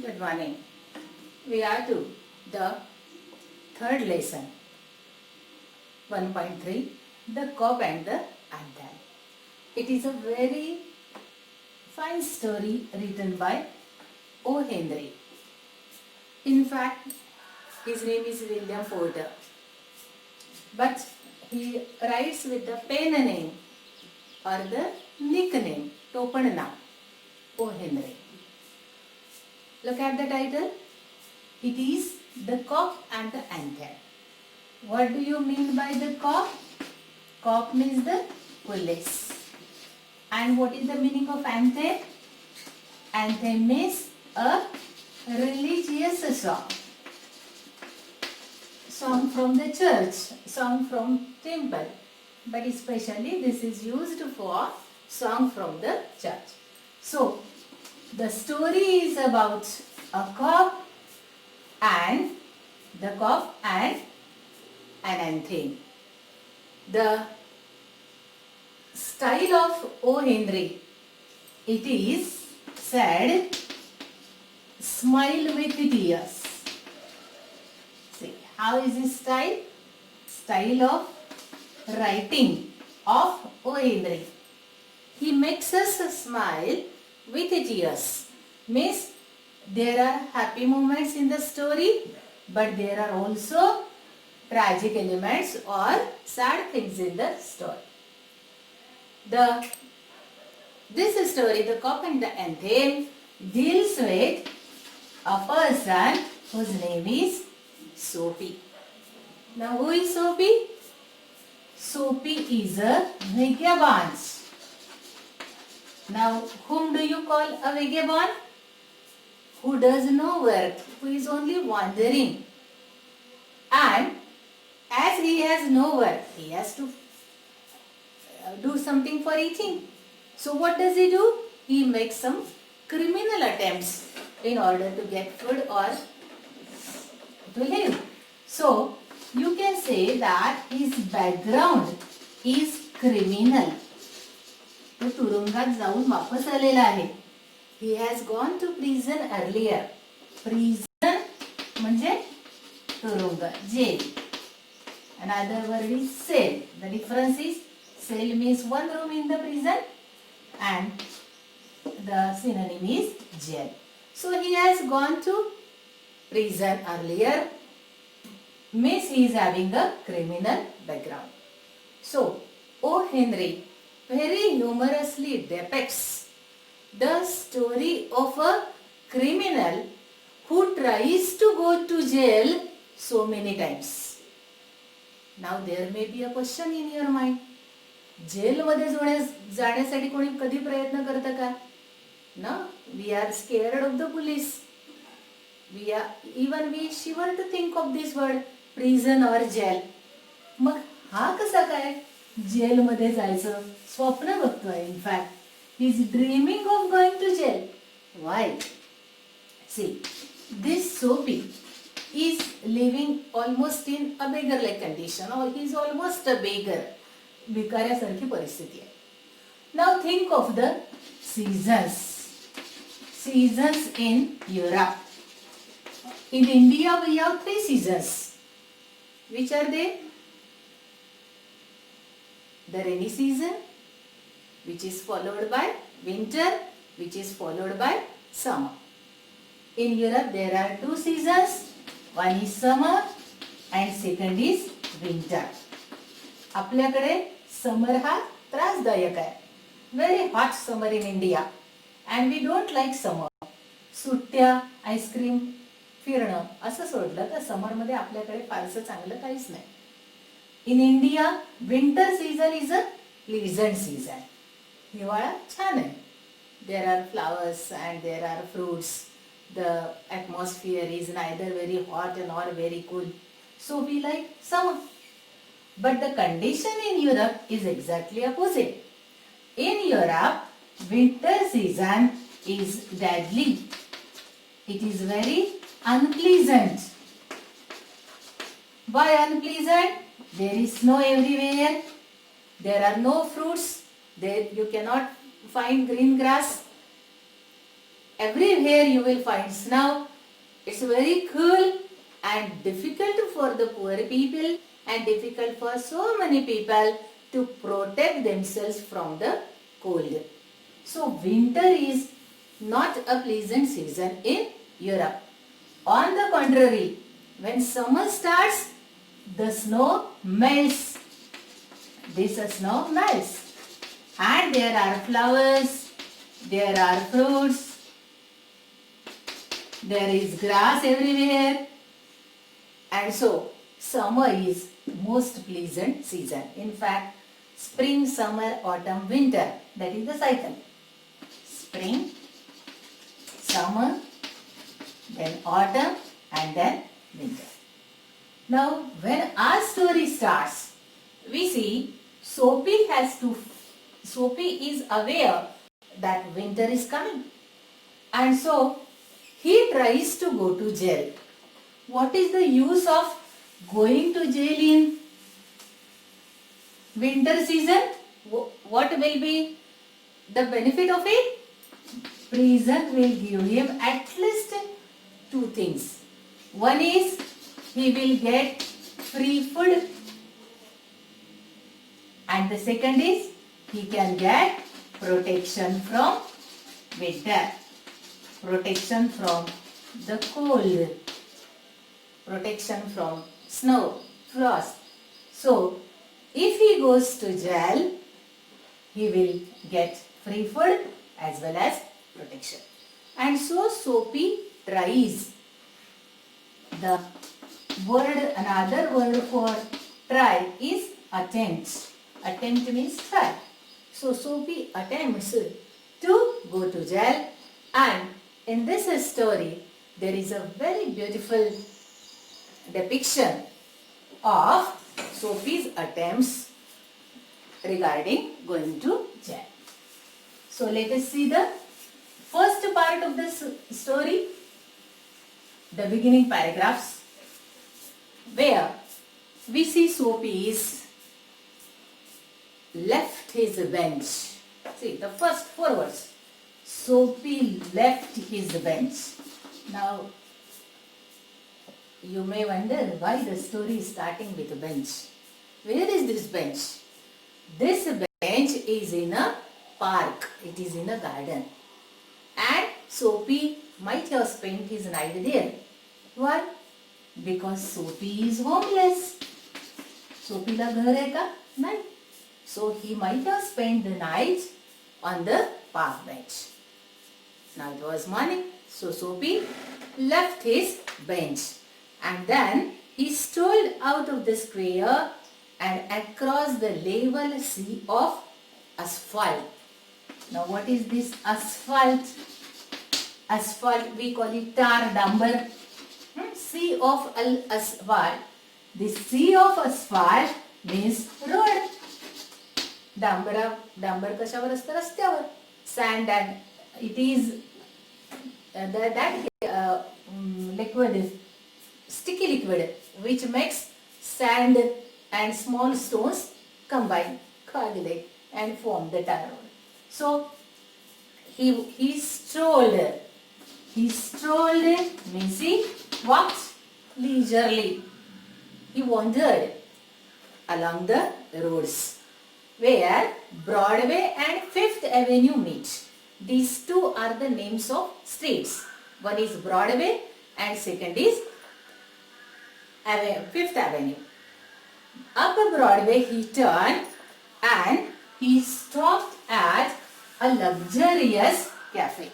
Good morning. We are to the third lesson 1.3, the cock and the anthem. It is a very fine story written by O. Henry. In fact, his name is William Porter, but he writes with the pen name or the nickname Topanna O. Henry. Look at the title. It is the cock and the anthem. What do you mean by the cock? Cock means the police. And what is the meaning of anthem? Anthem means a religious song. Song from the church, song from temple. But especially this is used for song from the church. So, the story is about a cock and an anthem. The style of O. Henry, it is said, smile with tears. See, how is his style? Style of writing of O. Henry. He makes us smile with tears. Means there are happy moments in the story, but there are also tragic elements or sad things in the story. This story, The Cock and the Anthem, deals with a person whose name is Soapy. Now who is Soapy? Soapy is a vagabond. Now whom do you call a vagabond? Who does no work, who is only wandering. And as he has no work, he has to do something for eating. So what does he do? He makes some criminal attempts in order to get food or to live. So you can say that his background is criminal. तो तुरुंगात जाऊन वापस आलेला आहे. He has gone to prison earlier. Prison म्हणजे तुरुंग, jail. Another word is cell. The difference is cell means one room in the prison and the synonym is jail. So he has gone to prison earlier, means he is having a criminal background. So O. Henry very humorously depicts the story of a criminal who tries to go to jail so many times. Now there may be a question in your mind. जेलमध्ये जाण्यासाठी कोणी कधी प्रयत्न करतं का? No, we are scared of the police. We shiver to think of this word prison or jail. मग हा कसा काय जेलमध्ये जायचं स्वप्न बघतोय? In fact, he is dreaming of going to jail. Why? See, this Soapy is living almost in a beggar-like condition, or he is almost a beggar. भिकाऱ्यासारखी परिस्थिती आहे. Now think of the seasons. Seasons in Europe. In India we have 3 seasons. Which are they? The rainy season, which is followed by winter, which is followed by summer. In Europe there are 2 seasons. One is summer and second is winter. आपल्याकडे summer हा त्रासदायक आहे. Very hot summer in India and we don't like summer. सुट्ट्या, ice cream, फिरणं असं सोडलं तर समरमध्ये आपल्याकडे फारसं चांगलं काहीच नाही. In India winter season is a pleasant season. हिवाळा छान आहे. There are flowers and there are fruits. The atmosphere is neither very hot nor very cool. So we like summer. But the condition in Europe is exactly opposite. In Europe, winter season is deadly. It is very unpleasant. Why unpleasant? There is snow everywhere. There are no fruits. There you cannot find green grass. everywhere you will find snow. It's very cool and difficult for the poor people and difficult for so many people to protect themselves from the cold. So winter is not a pleasant season in Europe. On the contrary, when summer starts, the snow melts. This snow melts. And there are flowers, there are fruits, there is grass everywhere. And so, summer is most pleasant season. In fact, spring, summer, autumn, winter, that is the cycle. Spring, summer, then autumn, and then winter. Now, when our story starts, we see Soapy is aware that winter is coming. And so, he tries to go to jail. What is the use of going to jail in winter season? What will be the benefit of it? Prison will give him at least two things. One is he will get free food, and the second is he can get protection from winter, protection from the cold, protection from snow, frost. So, if he goes to jail, he will get free food as well as protection. And so Soapy tries. The word, another word for try is attempt. Attempt means try. So Soapy attempts to go to jail, and in this story there is a very beautiful depiction of Soapy's attempts regarding going to jail. So let us see the first part of this story, the beginning paragraphs, where we see Soapy is left his bench. See the first four words. Soapy left his bench. Now you may wonder why the story is starting with a bench. Where is this bench? This bench is in a park. It is in a garden. And Soapy might have spent his night there. Why? Because Soapy is homeless. Soapy la ghar hai ka? Nahi. So he might have spent the night on the park bench. Now it was morning. So Soapy left his bench. And then he strolled out of the square and across the level sea of asphalt. Now what is this asphalt? Asphalt, we call it tar, dumber. Sea of asphalt. This sea of asphalt means road. Dumber कशावर असतं? रस्त्यावर. Sand, and it is that liquid, sticky liquid, which makes sand and small stones combine, coagulate and form the tar road. So he strolled. He strolled means he walked leisurely. He wandered along the roads where Broadway and Fifth Avenue meet. These two are the names of streets. One is Broadway and second is Fifth Avenue. Up Broadway he turned and he stopped at a luxurious cafe.